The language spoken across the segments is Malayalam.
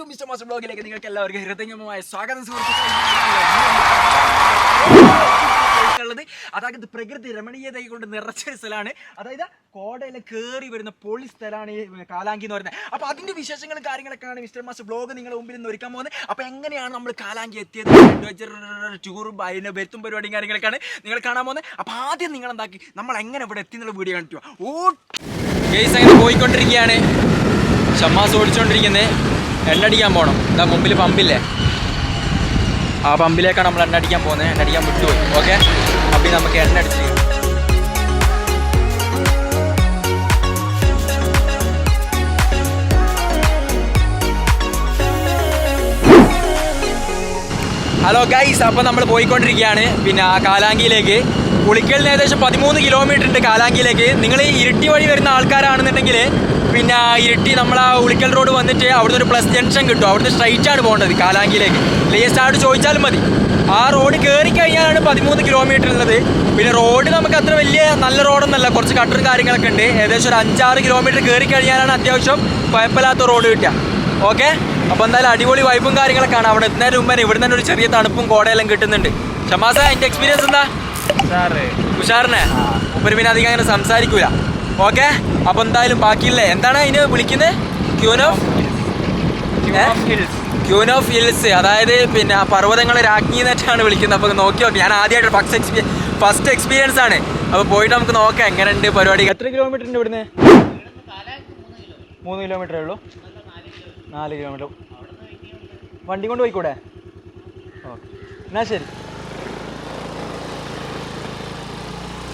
മിസ്റ്റർ മാസ്റ്റർ ബ്ലോഗിലേക്ക് നിങ്ങൾക്ക് എല്ലാവർക്കും ഹൃദയംഗമമായ സ്വാഗതം സുഹൃത്തുക്കളുള്ളത്. അതായത് പ്രകൃതി രമണീയത കൊണ്ട് നിറച്ച സ്ഥലമാണ്. അതായത് കോടയിലെ കയറി വരുന്ന പൊളി സ്ഥലമാണ് ഈ കാലാങ്കി എന്ന് പറയുന്നത്. അപ്പോൾ അതിന്റെ വിശേഷങ്ങളും കാര്യങ്ങളൊക്കെയാണ് മിസ്റ്റർ മാസ്റ്റർ ബ്ലോഗ് നിങ്ങളുടെ മുമ്പിൽ നിന്ന് ഒരുക്കാൻ പോകുന്നത്. അപ്പോൾ എങ്ങനെയാണ് നമ്മൾ കാലാങ്കി എത്തിയത്, ടൂറും അതിന്റെ ബെത്തും പരിപാടിയും കാര്യങ്ങളൊക്കെയാണ് നിങ്ങൾ കാണാൻ പോകുന്നത്. അപ്പോൾ ആദ്യം നിങ്ങൾ എന്താക്കി നമ്മൾ എങ്ങനെ ഇവിടെ എത്തി എന്നുള്ള വീഡിയോ കാണിക്കുക. കേസ് അങ്ങനെ പോയിക്കൊണ്ടിരിക്കുകയാണ്. ഷമ്മാസ് ഓടിച്ചുകൊണ്ടിരിക്കുന്നത്. എണ്ണടിക്കാൻ പോകണം. എന്താ മുമ്പിൽ പമ്പില്ലേ, ആ പമ്പിലേക്കാണ് നമ്മൾ എണ്ണടിക്കാൻ പോകുന്നത്. എണ്ണടിക്കാൻ വിട്ടുപോയി. ഓക്കെ, അപ്പം നമുക്ക് എണ്ണ അടിച്ച് ഹലോ ഗൈസ്, അപ്പോൾ നമ്മൾ പോയിക്കൊണ്ടിരിക്കുകയാണ് പിന്നെ കാലാങ്കിയിലേക്ക്. പുളിക്കലിന് ഏകദേശം 13 കിലോമീറ്റർ ഉണ്ട് കാലാങ്കിയിലേക്ക്. നിങ്ങൾ ഈ ഇരിട്ടി വഴി വരുന്ന ആൾക്കാരാണെന്നുണ്ടെങ്കിൽ പിന്നെ ഇരിട്ടി നമ്മൾ ആ ഉളിക്കൽ റോഡ് വന്നിട്ട് അവിടുന്ന് ഒരു പ്ലസ് ജംഗ്ഷൻ കിട്ടും. അവിടുന്ന് സ്ട്രൈറ്റ് ആണ് പോകേണ്ടത് കാലാങ്കിയിലേക്ക്. ലേസ്റ്റ് ആയിട്ട് ചോദിച്ചാലും മതി. ആ റോഡ് കയറി കഴിഞ്ഞാലാണ് 13 കിലോമീറ്റർ ഉള്ളത്. പിന്നെ റോഡ് നമുക്ക് അത്ര വലിയ നല്ല റോഡൊന്നുമല്ല, കുറച്ച് കട്ടറും കാര്യങ്ങളൊക്കെ ഉണ്ട്. ഏകദേശം ഒരു 5-6 കിലോമീറ്റർ കയറി കഴിഞ്ഞാലാണ് അത്യാവശ്യം കുഴപ്പമില്ലാത്ത റോഡ് കിട്ടുക. ഓക്കെ, അപ്പോൾ എന്തായാലും അടിപൊളി വൈബും കാര്യങ്ങളൊക്കെയാണ്. അവിടെ എത്തുന്നതിന് മുമ്പേ ഇവിടെ തന്നെ ഒരു ചെറിയ തണുപ്പും കോടയെല്ലാം കിട്ടുന്നുണ്ട്. ഷമാസ, അതിൻ്റെ എക്സ്പീരിയൻസ് എന്താ? ഉഷാറിനെ മുപ്പര് പിന്നെ അധികം അങ്ങനെ സംസാരിക്കൂല. ഓക്കെ, അപ്പോൾ എന്തായാലും ബാക്കിയില്ലേ, എന്താണ് അതിന് വിളിക്കുന്നത്? ക്യൂൻ ഓഫ് ഹിൽസ്, അതായത് പിന്നെ പർവ്വതങ്ങളെ രാജ്ഞി എന്നിട്ടാണ് വിളിക്കുന്നത്. അപ്പോൾ നോക്കി നോക്കി, ഞാൻ ആദ്യമായിട്ട് ഫസ്റ്റ് എക്സ്പീരിയൻസ് ആണ്. അപ്പോൾ പോയിട്ട് നമുക്ക് നോക്കാം എങ്ങനെയുണ്ട് പരിപാടി. എത്ര കിലോമീറ്റർ ഉണ്ട് ഇവിടുന്ന്? 3 കിലോമീറ്ററേ ഉള്ളൂ. 4 കിലോമീറ്റർ വണ്ടി കൊണ്ട് പോയിക്കൂടെ? ഓക്കെ, എന്നാ ശരി.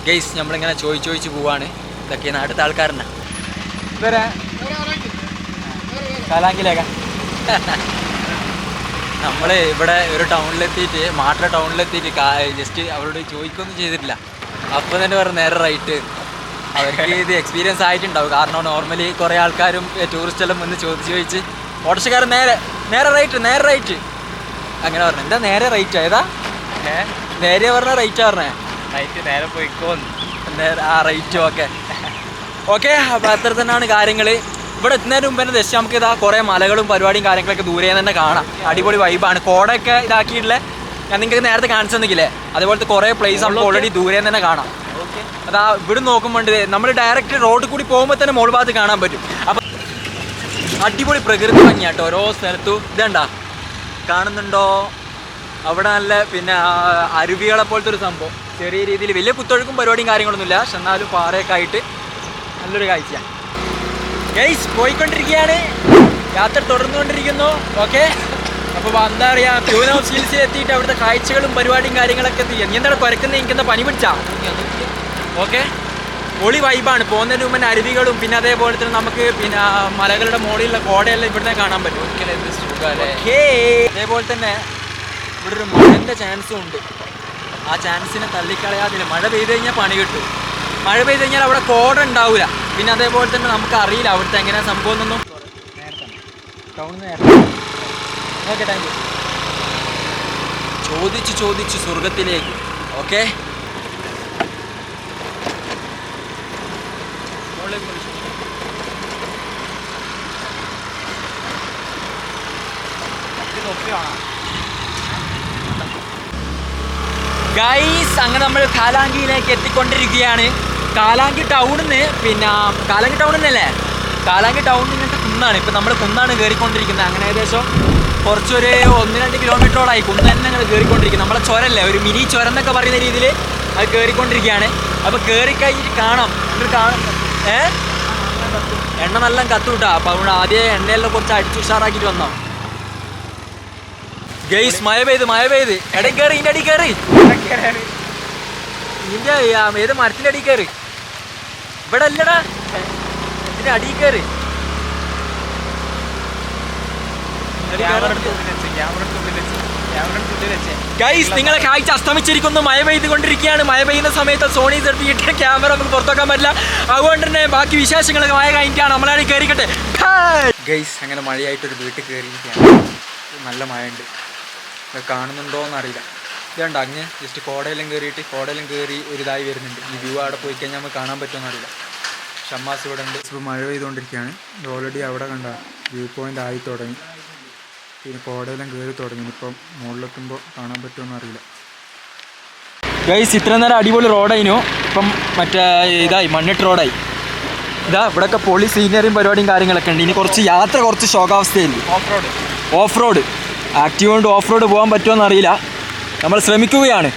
ഗെയ്സ്, നമ്മളിങ്ങനെ ചോദിച്ച് പോവാണ്. ഇതൊക്കെയാണ് അടുത്ത ആൾക്കാരനെ ഇവരെ കാലാങ്കിലേക്കാ. നമ്മൾ ഇവിടെ ഒരു ടൗണിലെത്തിയിട്ട് മാട്ര ടൗണിലെത്തിയിട്ട് ജസ്റ്റ് അവരോട് ചോദിക്കൊന്നും ചെയ്തിട്ടില്ല. അപ്പോൾ തന്നെ പറഞ്ഞ നേരെ റൈറ്റ്. അവർക്ക് ഇത് എക്സ്പീരിയൻസ് ആയിട്ടുണ്ടാവും. കാരണം നോർമലി കുറേ ആൾക്കാരും ടൂറിസ്റ്റെല്ലാം വന്ന് ചോദിച്ച് ഓട്ടോറിക്ഷക്കാരൻ നേരെ റൈറ്റ് അങ്ങനെ പറഞ്ഞു. എന്താ നേരെ റൈറ്റ് ഏതാ? നേരെ പറഞ്ഞ റൈറ്റാ പറഞ്ഞേ? റൈറ്റ് നേരെ പോയിക്കോന്ന്. ആ റൈറ്റ്. ഓക്കെ, അപ്പോൾ അത്ര തന്നെയാണ് കാര്യങ്ങൾ. ഇവിടെ എത്തുന്നതിന് മുമ്പ് തന്നെ ജസ്റ്റ് നമുക്ക് ഇതാ കുറേ മലകളും പരിപാടിയും കാര്യങ്ങളൊക്കെ ദൂരെ തന്നെ കാണാം. അടിപൊളി വൈബാണ്. കോടയൊക്കെ ഇതാക്കിയിട്ടുള്ള ഞാൻ നിങ്ങൾക്ക് നേരത്തെ കാണിച്ചു തന്നില്ലേ, അതുപോലത്തെ കുറേ പ്ലേസ് നമുക്ക് ഓൾറെഡി ദൂരെ തന്നെ കാണാം. അതാ ഇവിടെ നോക്കുമ്പോൾ നമ്മൾ ഡയറക്റ്റ് റോഡിൽ കൂടി പോകുമ്പോൾ തന്നെ മോൾ ഭാഗത്ത് കാണാൻ പറ്റും. അപ്പം അടിപൊളി പ്രകൃതി ഭംഗിയാട്ടോ ഓരോ സ്ഥലത്തും. ഇതണ്ടാ കാണുന്നുണ്ടോ? അവിടെ നല്ല പിന്നെ അരുവികളെ പോലത്തെ ഒരു സംഭവം. ചെറിയ രീതിയിൽ വലിയ കുത്തൊഴുക്കും പരിപാടിയും കാര്യങ്ങളൊന്നുമില്ല, പക്ഷെ എന്നാലും പാറയൊക്കെ ആയിട്ട് നല്ലൊരു കാഴ്ചയാണ്. ഗൈസ്, പോയിക്കൊണ്ടിരിക്കുകയാണ്. യാത്ര തുടർന്നുകൊണ്ടിരിക്കുന്നു. ഓക്കെ, അപ്പോൾ എന്താ പറയുക, ക്യൂൻ ഓഫ് ഹിൽസിൽ എത്തിയിട്ട് അവിടുത്തെ കാഴ്ചകളും പരിപാടിയും കാര്യങ്ങളൊക്കെ എത്തി. നീ എന്താണ് കുരക്കുന്നത്? എനിക്കെന്താ പനി പിടിച്ചാ? ഓക്കെ, പൊളി വൈബാണ്. പോകുന്നതിന് മുമ്പ് അരുവികളും പിന്നെ അതേപോലെ തന്നെ നമുക്ക് പിന്നെ മലകളുടെ മുകളിലുള്ള കോടയെല്ലാം ഇവിടുന്ന് കാണാൻ പറ്റും. അതേപോലെ തന്നെ ഇവിടെ ഒരു മഴൻ്റെ ചാൻസും ഉണ്ട്. ആ ചാൻസിനെ തള്ളിക്കളയാതില്ല. മഴ പെയ്ത് കഴിഞ്ഞാൽ പണി കിട്ടും. മഴ പെയ്ത് കഴിഞ്ഞാൽ അവിടെ കോട ഉണ്ടാവില്ല. പിന്നെ അതേപോലെ തന്നെ നമുക്ക് അറിയില്ല അവിടുത്തെ എങ്ങനെയാണ് സംഭവം എന്നൊന്നും. Okay, thank you. ചോദിച്ച് സ്വർഗത്തിലേക്ക്. ഓക്കെ, ഗൈസ്, അങ്ങനെ നമ്മൾ കാലാങ്കിയിലേക്ക് എത്തിക്കൊണ്ടിരിക്കുകയാണ്. കാലാങ്കി ടൗണിൽ നിന്ന് പിന്നെ കാലാങ്കി ടൗണിൽ നിന്നല്ലേ? കാലാങ്കി ടൗണിൽ നിന്നിട്ട് കുന്നാണ്. ഇപ്പം നമ്മൾ കുന്നാണ് കയറിക്കൊണ്ടിരിക്കുന്നത്. അങ്ങനെ ഏകദേശം കുറച്ചൊരു 1-2 കിലോമീറ്ററോളായി കുന്ന് തന്നെ ഞങ്ങൾ കയറിക്കൊണ്ടിരിക്കുന്നത്. നമ്മളെ ചുരല്ലേ, ഒരു മിനി ചുരം എന്നൊക്കെ പറയുന്ന രീതിയിൽ അത് കയറിക്കൊണ്ടിരിക്കുകയാണ്. അപ്പോൾ കയറി കഴിഞ്ഞിട്ട് കാണാം എണ്ണ നല്ല കത്തുവിട്ടാ. അപ്പോൾ അവിടെ ആദ്യം എണ്ണയെല്ലാം കുറച്ച് അടിച്ചുഷാറാക്കിയിട്ട് വന്നോ. ഗെയ്സ്, മഴ പെയ്ത് ഇടയിൽ കയറി. ഇതിൻ്റെ അടി കയറി. ഇതിൻ്റെ ഏത് മരത്തിൻ്റെ അടി കയറി? ഇവിടെ അല്ലടാ, ഇതിൻ്റെ അടി കയറി. ഗൈസ്, നിങ്ങളെ കാഴ്ച അസ്തമിച്ചിരിക്കുന്നു. മഴ പെയ്തുകൊണ്ടിരിക്കുകയാണ്. മഴ പെയ്യുന്ന സമയത്ത് സോണി സെൽഫിയിട്ട് ക്യാമറ നമുക്ക് പുറത്തോക്കാൻ പറ്റില്ല. അതുകൊണ്ട് തന്നെ ബാക്കി വിശേഷങ്ങളൊക്കെ മഴ കഴിഞ്ഞിട്ടാണ്. നമ്മളാണ് കയറിക്കട്ടെ. ഗൈസ്, അങ്ങനെ മഴയായിട്ടൊരു വീട്ടിൽ കയറിയിരിക്കുകയാണ്. നല്ല മഴയുണ്ട്. കാണുന്നുണ്ടോയെന്നറിയില്ല. ഇതുണ്ട് അങ്ങ് ജസ്റ്റ് കോടയെല്ലാം കയറി ഒരു ഇതായി വരുന്നുണ്ട്. ഈ വ്യൂ അവിടെ പോയി കഴിഞ്ഞാൽ നമുക്ക് കാണാൻ പറ്റുമെന്നറിയില്ല. ഷമ്മാസ് ഇവിടെ ഉണ്ട്. ഇപ്പോൾ മഴ പെയ്തുകൊണ്ടിരിക്കുകയാണ്. ഓൾറെഡി അവിടെ കണ്ട വ്യൂ പോയിൻ്റ് ആയി തുടങ്ങി. പിന്നെ കോടയെല്ലാം കയറി തുടങ്ങി. ഇനിയിപ്പം മുകളിലെത്തുമ്പോൾ കാണാൻ പറ്റുമെന്ന് അറിയില്ല. ഗൈസ് ഇത്ര നേരം അടിപൊളി റോഡായിനു, ഇപ്പം മറ്റേ ഇതായി മണ്ണിട്ട് റോഡായി. ഇതാ ഇവിടെയൊക്കെ പൊളി സീനിയറും പരിപാടിയും കാര്യങ്ങളൊക്കെ ഉണ്ട്. ഇനി കുറച്ച് യാത്ര കുറച്ച് ശോകാവസ്ഥയില്ല. ഓഫ് റോഡ് ആക്റ്റീവ് കൊണ്ട് ഓഫ് റോഡ് പോകാൻ പറ്റുമോ അറിയില്ല, നമ്മൾ ശ്രമിക്കുകയാണ്.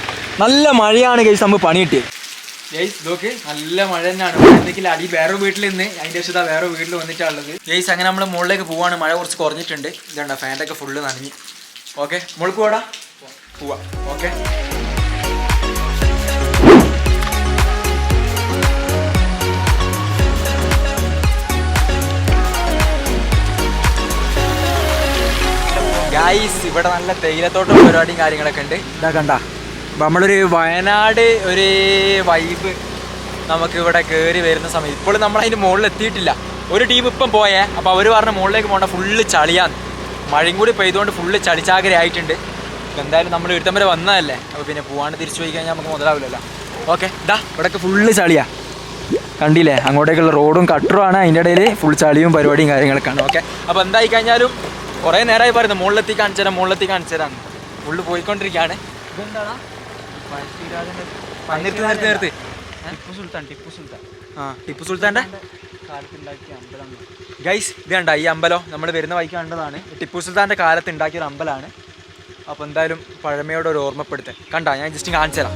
നല്ല മഴയാണ് ഗൈസ്, നമ്മൾ പണി കിട്ടിയത്. ഗൈസ് ഇതൊക്കെ നല്ല മഴ തന്നെയാണ്. എന്തെങ്കിലും അടി വേറെ വീട്ടിൽ നിന്ന് അതിൻ്റെ ശേഷം വേറെ വീട്ടിൽ വന്നിട്ടുള്ളത്. ഗൈസ് അങ്ങനെ നമ്മൾ മുകളിലേക്ക് പോവാണ്. മഴ കുറച്ച് കുറഞ്ഞിട്ടുണ്ട്. ഇതുണ്ട ഫാൻ്റൊക്കെ ഫുള്ള് നനഞ്ഞ്. ഓക്കെ മുകളിൽ പോവാടാ, പോവാം. ഓക്കെ ഗൈസ് ഇവിടെ നല്ല തേയിലത്തോട്ടം പരിപാടിയും കാര്യങ്ങളൊക്കെ ഉണ്ട്. ഇതാ കണ്ട, അപ്പം നമ്മളൊരു വയനാട് ഒരു വൈബ് നമുക്ക് ഇവിടെ കയറി വരുന്ന സമയം. ഇപ്പോഴും നമ്മളതിൻ്റെ മുകളിൽ എത്തിയിട്ടില്ല. ഒരു ടീം ഇപ്പം പോയേ, അപ്പോൾ അവർ പറഞ്ഞ മുകളിലേക്ക് പോകേണ്ട ഫുള്ള് ചളിയാന്ന്. മഴയും കൂടി പെയ്തുകൊണ്ട് ഫുള്ള് ചളിച്ചാകര ആയിട്ടുണ്ട്. എന്തായാലും നമ്മൾ ഒരുത്തം വരെ വന്നതല്ലേ, അപ്പോൾ പിന്നെ പോകാണ്ട് തിരിച്ചു പോയി കഴിഞ്ഞാൽ നമുക്ക് മുതലാവില്ലല്ലോ. ഓക്കെ ഇതാ ഇവിടെയൊക്കെ ഫുള്ള് ചളിയാണ്, കണ്ടില്ലേ? അങ്ങോട്ടേക്കുള്ള റോഡും കട്ടറുമാണ്, അതിൻ്റെ ഇടയിൽ ഫുൾ ചളിയും പരിപാടിയും കാര്യങ്ങളൊക്കെയാണ്. ഓക്കെ അപ്പോൾ എന്തായി കഴിഞ്ഞാലും കുറേ നേരമായി പറയുന്നത് മുകളിലെത്തി കാണിച്ചു തരാം. ഫുള്ള് പോയിക്കൊണ്ടിരിക്കുകയാണ്. ഇതെന്താണാ നിർത്തി ടിപ്പു സുൽത്താൻ്റെ കാലത്തുണ്ടാക്കിയ അമ്പലം ഗൈസ്. ഇത് കണ്ട ഈ അമ്പലം നമ്മൾ വരുന്ന വഴിക്ക് കണ്ടതാണ്. ടിപ്പു സുൽത്താൻ്റെ കാലത്ത് ഉണ്ടാക്കിയൊരു അമ്പലമാണ്. അപ്പോൾ എന്തായാലും പഴമയോടെ ഒരു ഓർമ്മപ്പെടുത്തൽ കണ്ട, ഞാൻ ജസ്റ്റ് കാണിച്ചു തരാം.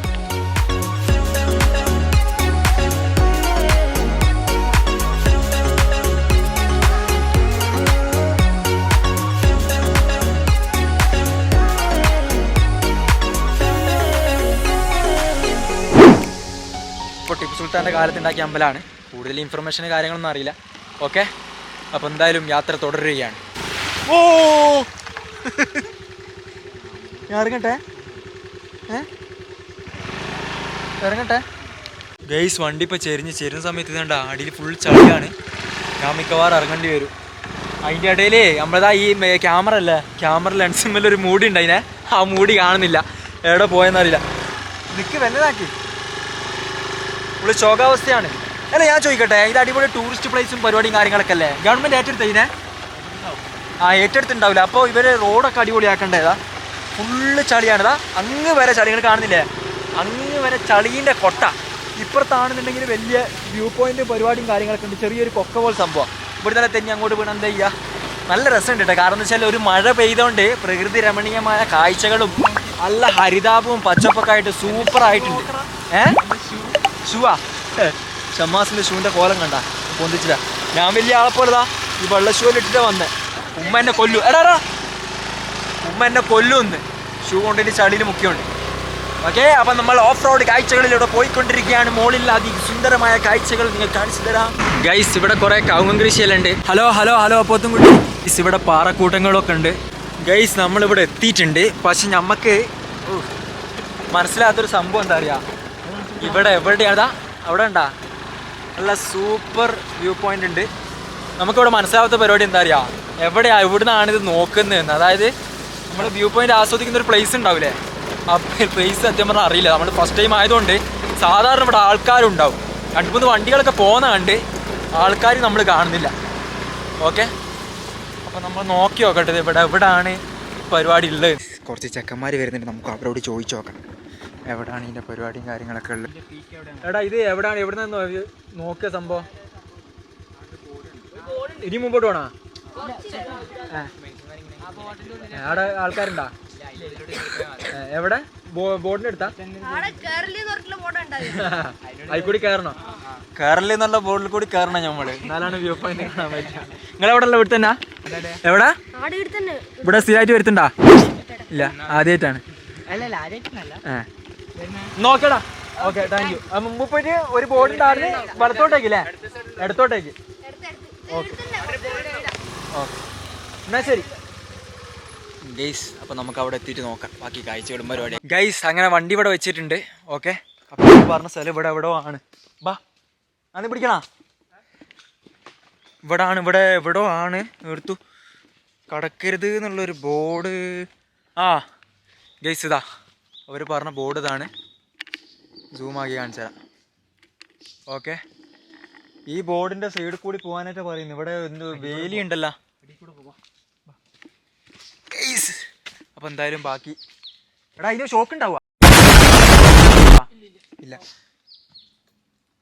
ഇപ്പോൾ ടിപ്പു സുൽത്താൻ്റെ കാലത്ത് ഉണ്ടാക്കിയ അമ്പലമാണ്. കൂടുതൽ ഇൻഫർമേഷന് കാര്യങ്ങളൊന്നും അറിയില്ല. ഓക്കെ അപ്പോൾ എന്തായാലും യാത്ര തുടരുകയാണ്. ഓ ഞാൻ ഇറങ്ങട്ടെ ഗൈസ്. വണ്ടി ഇപ്പോൾ ചെരുന്ന സമയത്ത് ഇതണ്ട അടിയിൽ ഫുൾ ചളിയാണ്. ഞാൻ മിക്കവാറും ഇറങ്ങേണ്ടി വരും. അതിൻ്റെ ഇടയിൽ നമ്മളതാ ഈ ക്യാമറ ലെൻസിന്മേലൊരു മൂടി ഉണ്ട്. അതിനെ ആ മൂടി കാണുന്നില്ല, എവിടെ പോയെന്നറിയില്ല. നിൽക്ക് വല്ലതാക്കി ഉള്ള ശോകാവസ്ഥയാണ്. അല്ല ഞാൻ ചോദിക്കട്ടെ, ഇത് അടിപൊളി ടൂറിസ്റ്റ് പ്ലേസും പരിപാടിയും കാര്യങ്ങളൊക്കെ അല്ലേ ഗവൺമെൻറ് ഏറ്റെടുത്തതിനെ? ഏറ്റെടുത്തിട്ടുണ്ടാവില്ല. അപ്പോൾ ഇവർ റോഡൊക്കെ അടിപൊളിയാക്കേണ്ടതാ. ഫുള്ള് ചളിയാണിതാ, അങ്ങ് വരെ ചളി. നിങ്ങൾ കാണുന്നില്ലേ, അങ്ങ് വരെ ചളീൻ്റെ കൊട്ട. ഇപ്പുറത്താണെന്നുണ്ടെങ്കിൽ വലിയ വ്യൂ പോയിന്റ് പരിപാടിയും കാര്യങ്ങളൊക്കെ ഉണ്ട്. ചെറിയൊരു കൊക്ക പോലെ സംഭവം. ഇവിടെ തന്നെ തെന്നി അങ്ങോട്ട് വീണ് എന്താ ചെയ്യുക? നല്ല രസമുണ്ട് കേട്ടോ. കാരണം എന്ന് വെച്ചാൽ ഒരു മഴ പെയ്തുകൊണ്ട് പ്രകൃതി രമണീയമായ കാഴ്ചകളും നല്ല ഹരിതാപവും പച്ചപ്പൊക്കെ ആയിട്ട് സൂപ്പറായിട്ടുണ്ട്. ഷൂവാ ഷമ്മാസിൻ്റെ ഷൂവിൻ്റെ കോലം കണ്ട പൊന്തിച്ചില്ല. ഞാൻ വലിയ ആളെപ്പോലെതാ ഈ വെള്ള ഷൂവിലിട്ടിട്ട് വന്നേ. ഉമ്മ എന്നെ കൊല്ലു, ഉമ്മ എന്നെ കൊല്ലുമെന്ന് ഷൂ കൊണ്ടിട്ട് ചളിയിൽ മുക്കിയുണ്ട്. ഓക്കെ അപ്പം നമ്മൾ ഓഫ് റോഡ് കാഴ്ചകളിലൂടെ പോയിക്കൊണ്ടിരിക്കുകയാണ്. മുകളിൽ അതിസുന്ദരമായ കാഴ്ചകൾ നിങ്ങൾ കാണിച്ചു തരാം. ഗൈസ് ഇവിടെ കുറേ കവുങ്ങ് കൃഷിയെല്ലാം ഉണ്ട്. ഹലോ പോത്തുംകുട്ടി. ഗൈസ് ഇവിടെ പാറക്കൂട്ടങ്ങളൊക്കെ ഉണ്ട്. ഗൈസ് നമ്മളിവിടെ എത്തിയിട്ടുണ്ട്. പക്ഷെ നമുക്ക് മനസ്സിലാത്തൊരു സംഭവം എന്താ അറിയാം, ഇവിടെ എവിടെയാ അവിടെ ഉണ്ടാ നല്ല സൂപ്പർ വ്യൂ പോയിന്റ് ഉണ്ട്. നമുക്കിവിടെ മനസ്സിലാവാത്ത പരിപാടി എന്താ അറിയാം, എവിടുന്നാണ് ഇത് നോക്കുന്നതെന്ന്. അതായത് നമ്മൾ വ്യൂ പോയിന്റ് ആസ്വദിക്കുന്ന ഒരു പ്ലേസ് ഉണ്ടാവില്ലേ, ആ പ്ലേസ് സത്യം പറഞ്ഞാൽ അറിയില്ല. നമ്മൾ ഫസ്റ്റ് ടൈം ആയതുകൊണ്ട് സാധാരണ ഇവിടെ ആൾക്കാരുണ്ടാവും. 2-3 വണ്ടികളൊക്കെ പോകുന്ന കണ്ട് ആൾക്കാർ നമ്മൾ കാണുന്നില്ല. ഓക്കെ അപ്പോൾ നമ്മൾ നോക്കി നോക്കട്ടെ എവിടെയാണ് പരിപാടി ഉള്ളത്. കുറച്ച് ചെക്കന്മാർ വരുന്നുണ്ട്, നമുക്ക് അവരോട് ചോദിച്ചു നോക്കാം എവിടെയാണ് ഇതിൻ്റെ പരിപാടിയും കാര്യങ്ങളൊക്കെ ഉള്ളത്. എടാ ഇത് എവിടെയാണ്, എവിടെ നിന്ന് നോക്കിയ സംഭവം? ഇനി മുമ്പോട്ട് പോണോ? അവിടെ ആൾക്കാരുണ്ടാ? എവിടെ ബോർഡിൻ്റെ അടുത്താ? അതിൽ കൂടി കയറണോ? കേരള എന്നുള്ള ബോർഡിൽ കൂടി കയറണം നമ്മള്, എന്നാലാണ് വ്യൂ പോയിന്റ് കാണാൻ പറ്റുക. നിങ്ങൾ എവിടെ ഉള്ള ഇവിടെ തന്നെ? എവിടെ ഇവിടെ സ്ഥിരമായിട്ട് വരുത്തുണ്ടാ? ഇല്ല, ആദ്യമായിട്ടാണ്. നോക്കടാ. Okay thank you. മുമ്പ് പോയിട്ട് ഒരു ബോർഡ് ഉണ്ടായിരുന്നു വലത്തോട്ടേക്ക് അല്ലേ, ഇടത്തോട്ടേക്ക്. ഓക്കെ ഓക്കെ എന്നാ ശരി ഗൈസ്. അപ്പോൾ നമുക്ക് അവിടെ എത്തിയിട്ട് നോക്കാം ബാക്കി കാഴ്ചകളും പരിപാടി. ഗൈസ് അങ്ങനെ വണ്ടി ഇവിടെ വെച്ചിട്ടുണ്ട്. ഓക്കെ അപ്പോൾ പറഞ്ഞ സ്ഥലം ഇവിടെ എവിടെയോ ആണ്. ബാ അത് പിടിക്കണ ഇവിടെ എവിടെയോ ആണ്. എടുത്തു കടക്കരുത് എന്നുള്ളൊരു ബോർഡ്. ഗൈസ് ഇതാ അവർ പറഞ്ഞ ബോർഡ് ഇതാണ്. സൂമാക്കി കാണിച്ചു തരാം. ഓക്കെ ഈ ബോർഡിൻ്റെ സൈഡിൽ കൂടി പോകാനായിട്ട് പറയുന്നു. ഇവിടെ എന്ത് വേലി ഉണ്ടല്ലോ. അപ്പോൾ എന്തായാലും ബാക്കി എടാ അതിന് ഷോക്ക് ഉണ്ടാവുക ഇല്ല.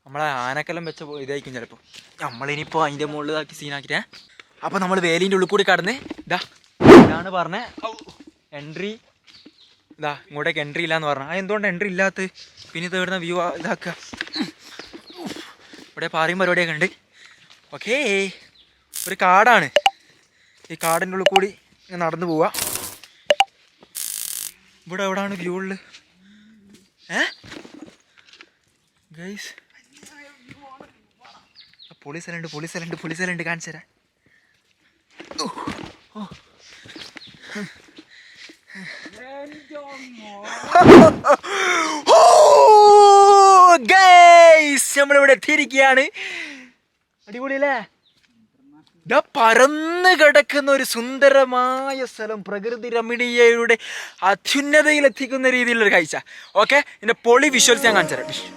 നമ്മളെ ആനക്കെല്ലാം വെച്ച ഇതായിരിക്കും ചിലപ്പോൾ. നമ്മളിനിപ്പോൾ അതിൻ്റെ മുകളിൽ ഇതാക്കി സീനാക്കിട്ടേ. അപ്പോൾ നമ്മൾ വേലിൻ്റെ ഉള്ളിൽ കൂടി കടന്ന് ഇതാണ് പറഞ്ഞ എൻട്രി. ഇങ്ങോട്ടേക്ക് എൻട്രി ഇല്ലയെന്ന് പറഞ്ഞാൽ എന്തുകൊണ്ട് എൻട്രി ഇല്ലാത്ത? പിന്നെ ഇത് ഇവിടുന്ന് വ്യൂ ഇതാക്കുക. ഇവിടെ പാറയും പരിപാടിയൊക്കെ ഉണ്ട്. ഓക്കേ, ഒരു കാടാണ്. ഈ കാടിൻ്റെ ഉള്ളിൽ കൂടി നടന്നു പോവുക. ഇവിടെ എവിടെയാണ് വ്യൂ ഉള്ളത്? ഗൈസ് പോലീസ് കാണിച്ചു തരാം. ഗൈസ് നമ്മളിവിടെ എത്തിയിരിക്കുകയാണ്. അടിപൊളിയല്ലേ? പരന്ന് കിടക്കുന്ന ഒരു സുന്ദരമായ സ്ഥലം, പ്രകൃതി രമണീയയുടെ അത്യുന്നതയിൽ എത്തിക്കുന്ന രീതിയിലൊരു കാഴ്ച. ഓക്കെ, ഇതിന്റെ പൊളി വിഷ്വൽസ് ഞാൻ കാണിച്ചു തരാം.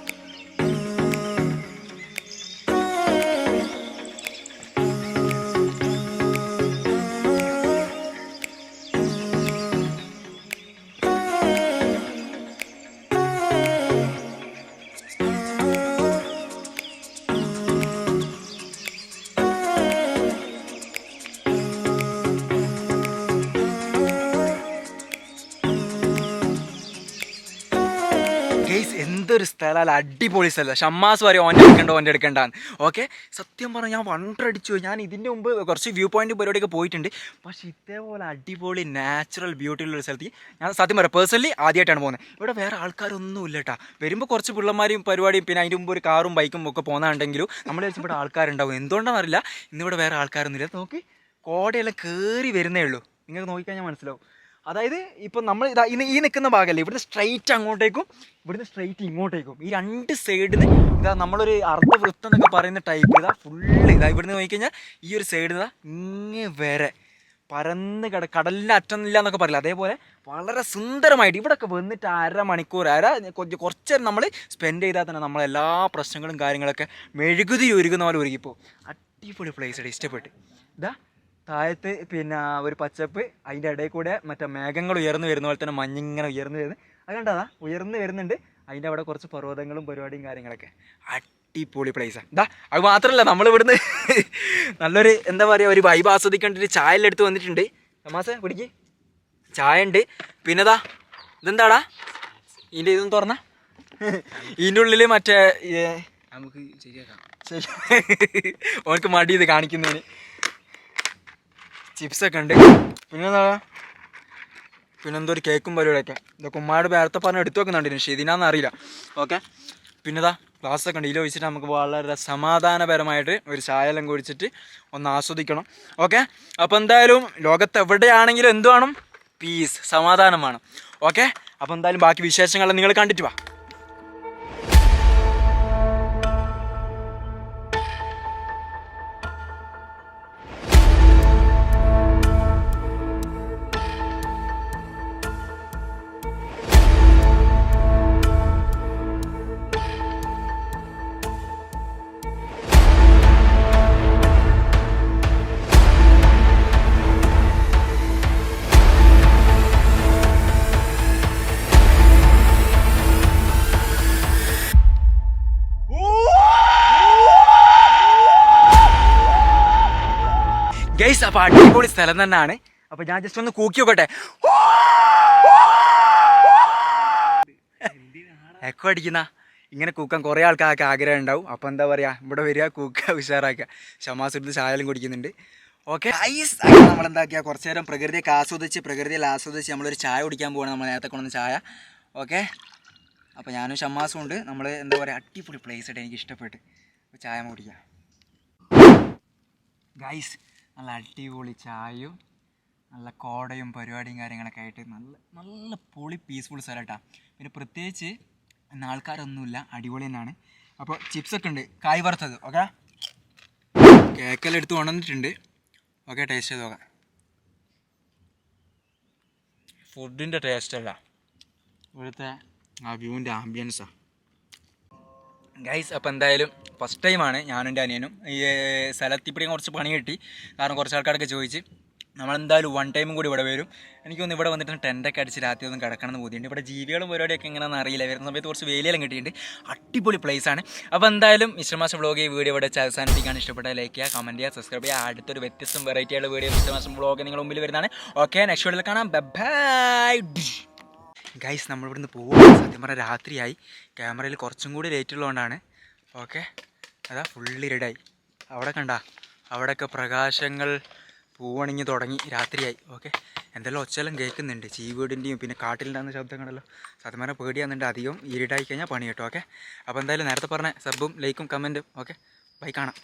എന്തൊരു സ്ഥലമല്ല, അടിപൊളി സ്ഥലം. ഷമ്മാസ് പറയും ഓൻ്റെ എടുക്കേണ്ടാന്ന്. ഓക്കെ, സത്യം പറഞ്ഞാൽ ഞാൻ വണ്ടടിച്ചു. ഞാൻ ഇതിൻ്റെ മുമ്പ് കുറച്ച് വ്യൂ പോയിന്റ് പരിപാടിയൊക്കെ പോയിട്ടുണ്ട്. പക്ഷേ ഇതേപോലെ അടിപൊളി നാച്ചുറൽ ബ്യൂട്ടിയുള്ളൊരു സ്ഥലത്ത് ഞാൻ സത്യം പറയാം പേഴ്സണലി ആദ്യമായിട്ടാണ് പോകുന്നത്. ഇവിടെ വേറെ ആൾക്കാരൊന്നും ഇല്ല കേട്ടോ. വരുമ്പോൾ കുറച്ച് പിള്ളമാരും പരിപാടിയും പിന്നെ അതിൻ്റെ മുമ്പ് ഒരു കാറും ബൈക്കും ഒക്കെ പോകുന്നുണ്ടെങ്കിലും നമ്മൾ വെച്ച് ഇവിടെ ആൾക്കാരുണ്ടാവും. എന്തുകൊണ്ടാണെന്നറിയില്ല ഇന്നിവിടെ വേറെ ആൾക്കാരൊന്നുമില്ല. നോക്കി കോടയെല്ലാം കയറി വരുന്നേ ഉള്ളൂ. നിങ്ങൾക്ക് നോക്കിക്കഴിഞ്ഞാൽ മനസ്സിലാവും. അതായത് ഇപ്പം നമ്മൾ ഈ നിൽക്കുന്ന ഭാഗമല്ലേ, ഇവിടുന്ന് സ്ട്രൈറ്റ് അങ്ങോട്ടേക്കും ഇവിടുന്ന് സ്ട്രൈറ്റ് ഇങ്ങോട്ടേക്കും ഈ രണ്ട് സൈഡിൽ നമ്മളൊരു അർദ്ധവൃത്തം എന്നൊക്കെ പറയുന്ന ടൈപ്പ് ഫുള്ള് ഇവിടുന്ന് നോക്കിക്കഴിഞ്ഞാൽ ഈ ഒരു സൈഡിൽ ഇങ്ങ് വരെ പരന്ന് കടലിൻ്റെ അറ്റമില്ല എന്നൊക്കെ പറയില്ല, അതേപോലെ വളരെ സുന്ദരമായിട്ട് ഇവിടെയൊക്കെ വന്നിട്ട് അരമണിക്കൂർ കുറച്ച് നമ്മൾ സ്പെൻഡ് ചെയ്താൽ തന്നെ നമ്മളെല്ലാ പ്രശ്നങ്ങളും കാര്യങ്ങളൊക്കെ മെഴുകുതി ഒരുങ്ങുന്ന പോലെ ഒരുങ്ങിപ്പോൾ അടിപൊളി പ്ലേസ് ഇഷ്ടപ്പെട്ട്. താഴത്ത് പിന്നെ ഒരു പച്ചപ്പ്, അതിൻ്റെ ഇടയിൽ കൂടെ മറ്റേ മേഘങ്ങൾ ഉയർന്നു വരുന്ന പോലെ തന്നെ മഞ്ഞിങ്ങനെ ഉയർന്നു വരുന്നത് അത് കണ്ടതാ ഉയർന്നു വരുന്നുണ്ട്. അതിൻ്റെ അവിടെ കുറച്ച് പർവ്വതങ്ങളും പരിപാടിയും കാര്യങ്ങളൊക്കെ അടിപൊളി പ്ലേസാണ്. അത് മാത്രമല്ല നമ്മൾ ഇവിടുന്ന് നല്ലൊരു എന്താ പറയുക ഒരു വൈബ് ആസ്വദിക്കേണ്ടിട്ട് ചായ എല്ലാം എടുത്ത് വന്നിട്ടുണ്ട്. തമാസ പിടിക്ക് ചായ ഉണ്ട്. പിന്നെ ഇതെന്താടാ ഇതിൻ്റെ ഇതൊന്നും തുറന്ന ഇതിൻ്റെ ഉള്ളിൽ മറ്റേ നമുക്ക് ശരിയാക്കാം ഓർക്ക് മടി ഇത് കാണിക്കുന്നതിന് ചിപ്സൊക്കെ ഉണ്ട്. പിന്നെന്തോ ഒരു കേക്കും പരിപാടിയൊക്കെ ഇതൊക്കെ ഉമ്മയുടെ പേരത്തെ പറഞ്ഞ് എടുത്തു വെക്കുന്നുണ്ട്. പക്ഷേ ഇതിനാന്ന് അറിയില്ല. ഓക്കെ, പിന്നെതാ ഗ്ലാസ്സൊക്കെ ഉണ്ട്. ഇതിൽ ഒഴിച്ചിട്ട് നമുക്ക് വളരെ സമാധാനപരമായിട്ട് ഒരു ചായ എല്ലാം കുടിച്ചിട്ട് ഒന്ന് ആസ്വദിക്കണം. ഓക്കെ, അപ്പോൾ എന്തായാലും ലോകത്ത് എവിടെയാണെങ്കിലും എന്ത് വേണം? പീസ്, സമാധാനം വേണം. ഓക്കെ, അപ്പോൾ എന്തായാലും ബാക്കി വിശേഷങ്ങളെല്ലാം നിങ്ങൾ കണ്ടിട്ട് വാ. ഗൈസ് അപ്പോൾ അടിപൊളി സ്ഥലം തന്നെയാണ്. അപ്പോൾ ഞാൻ ജസ്റ്റ് ഒന്ന് കൂക്കി നോക്കട്ടെ. എക്കോ അടിക്കുന്ന ഇങ്ങനെ കൂക്കാൻ കുറേ ആൾക്കാർക്ക് ആഗ്രഹം ഉണ്ടാവും. അപ്പോൾ എന്താ പറയുക, ഇവിടെ വരിക കൂക്കുക ഉഷാറാക്കുക. ഷമാസ് എടുത്ത് ചായലും കുടിക്കുന്നുണ്ട്. ഓക്കെ ഐസ് നമ്മളെന്താക്കിയാൽ കുറച്ച് നേരം പ്രകൃതിയിൽ ആസ്വദിച്ച് നമ്മളൊരു ചായ കുടിക്കാൻ പോവാണ്. നമ്മൾ നേരത്തെ കൊണ്ടുവന്ന ചായ. ഓക്കെ, അപ്പോൾ ഞാനും ഷമാസും ഉണ്ട്. നമ്മൾ എന്താ പറയുക അടിപൊളി പ്ലേസ് ആയിട്ട് എനിക്ക് ഇഷ്ടപ്പെട്ട് ചായ കുടിക്കാം. ഗൈസ് നല്ല അടിപൊളി ചായയും നല്ല കോടയും പരിപാടിയും കാര്യങ്ങളൊക്കെ ആയിട്ട് നല്ല നല്ല പൊളി പീസ്ഫുൾ സ്ഥലം കേട്ടോ. പിന്നെ പ്രത്യേകിച്ച് ഇന്ന് ആൾക്കാരൊന്നുമില്ല, അടിപൊളി തന്നെയാണ്. അപ്പോൾ ചിപ്സൊക്കെ ഉണ്ട്, കായ് വറുത്തത്. ഓക്കെ, കേക്കെല്ലാം എടുത്ത് കൊണ്ടുവന്നിട്ടുണ്ട്. ഓക്കെ, ടേസ്റ്റ് ചെയ്ത് നോക്കാം. ഫുഡിൻ്റെ ടേസ്റ്റ് അല്ല, ഇവിടുത്തെ ആ വ്യൂവിൻ്റെ ആംബിയൻസാണ്. ഗൈസ് അപ്പോൾ എന്തായാലും ഫസ്റ്റ് ടൈമാണ് ഞാനും എൻ്റെ അനിയനും ഈ സ്ഥലത്തിപ്പിടിയും കുറച്ച് പണി കിട്ടി. കാരണം കുറച്ച് ആൾക്കാരൊക്കെ ചോദിച്ച് നമ്മളെന്തായാലും വൺ ടൈമും കൂടി ഇവിടെ വരും. എനിക്കൊന്ന് ഇവിടെ വന്നിട്ട് ടെൻ്റൊക്കെ അടിച്ച് രാത്രി ഒന്നും കിടക്കണമെന്ന് ബോധ്യമുണ്ട്. ഇവിടെ ജീവികളും പരിപാടിയൊക്കെ എങ്ങനെയാണെന്ന് അറിയില്ല. വരുന്ന സമയത്ത് കുറച്ച് വേലിയെല്ലാം കിട്ടിയിട്ടുണ്ട്. അടിപൊളി പ്ലേസാണ്. അപ്പോൾ എന്തായാലും മിസ്റ്റർ മാസ്റ്റർ വ്ളോഗ് ഈ വീഡിയോ ഇവിടെ വെച്ച് അവസാനിപ്പിക്കാൻ ഇഷ്ടപ്പെട്ടാൽ ലൈക്ക് ചെയ്യുക, കമൻറ്റ് ചെയ്യുക, സബ്സ്ക്രൈബ് ചെയ്യുക. അടുത്തൊരു വ്യത്യസ്തം വെറൈറ്റിയുള്ള വീഡിയോ മിസ്റ്റർ മാസ്റ്റർ വ്ളോഗ് നിങ്ങളുടെ മുമ്പിൽ വരുന്നതാണ്. ഓക്കെ, നെക്സ്റ്റ് വീഡിയോയിൽ കാണാം. Bye guys. നമ്മളിവിടുന്ന് പോകും. സത്യം പറഞ്ഞാൽ രാത്രിയായി. ക്യാമറയിൽ കുറച്ചും കൂടി ലേറ്റ് ഉള്ളതുകൊണ്ടാണ്. ഓക്കെ, അതാ ഫുള്ളി റെഡായി. അവിടെ കണ്ട അവിടെയൊക്കെ പ്രകാശങ്ങൾ പൂവണിഞ്ഞ് തുടങ്ങി. രാത്രിയായി. ഓക്കെ, എന്തെല്ലാം ഒച്ചയെല്ലാം കേൾക്കുന്നുണ്ട്. ചീവീടിൻ്റെയും പിന്നെ കാട്ടിലുണ്ടാകുന്ന ശബ്ദങ്ങളല്ലോ. സത്യം പറഞ്ഞാൽ പേടിയാകുന്നുണ്ട്. അധികം ഇരുട്ടായി കഴിഞ്ഞാൽ പണി കേട്ടോ. ഓക്കെ, അപ്പോൾ എന്തായാലും നേരത്തെ പറഞ്ഞ സബും ലൈക്കും കമൻറ്റും. ഓക്കെ, ബൈ, കാണാം.